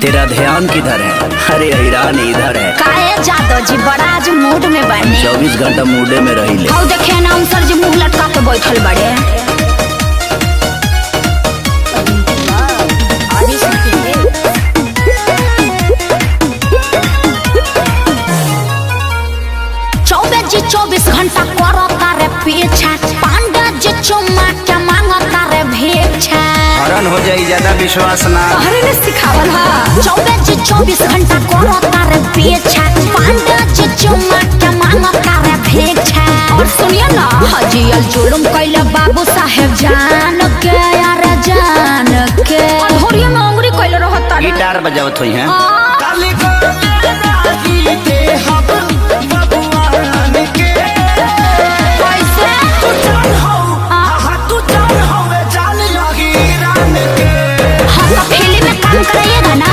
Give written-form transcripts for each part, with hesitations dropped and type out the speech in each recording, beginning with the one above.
तेरा ध्यान किधर है? अरे हैरान इधर है। काहे जादव जी बड़ा आज मूड में बने। 24 घंटा मूडे में रही ले। आओ देखे ना हम सर जी मुंह लटका के बैठल बड़े। जी 24 घंटा करो तारे पीछा, पांडा जी चुम्मा क्या मांगो तारे भिक्षा। हरण हो जाई ज्यादा विश्वास ना। अरे ने सिखावल हा। 24 घंटा करो तारे पीछा, पांडा जी चुम्मा क्या मांगो तारे भिक्षा। और सुनिए ना हजियल जुलुम कैले बाबू साहेब जान के यार जान के। धोरिया में अंगुरी कैले रहत। गिटार बजावत होई हैं। करिएगा ना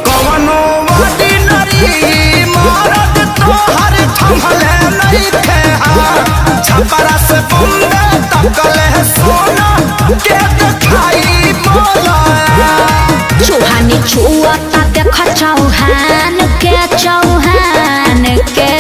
कवनो ऑर्डिनरी मरद तोहर थमले नहीं थे। छपरा से बम्बे तकले सोना के दिखाई बोला। चौहानी छुआता देख चौहान के चौहान के।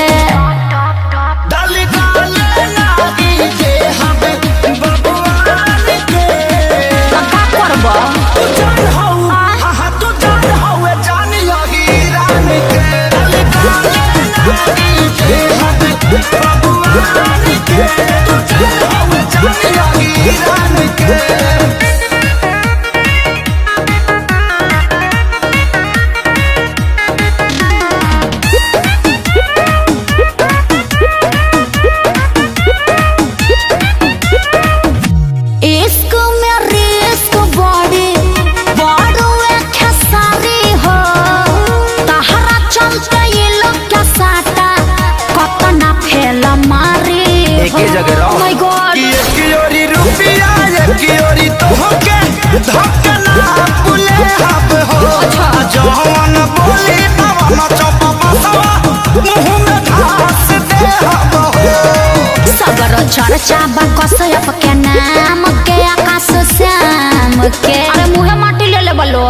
चर्चा बकसयप के नाम के आकाश श्याम के। अरे मुहे माटी ले ले बलो।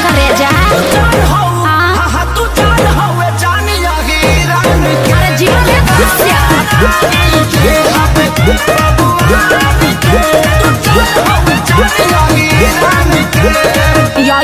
करे जा अरे जीवन या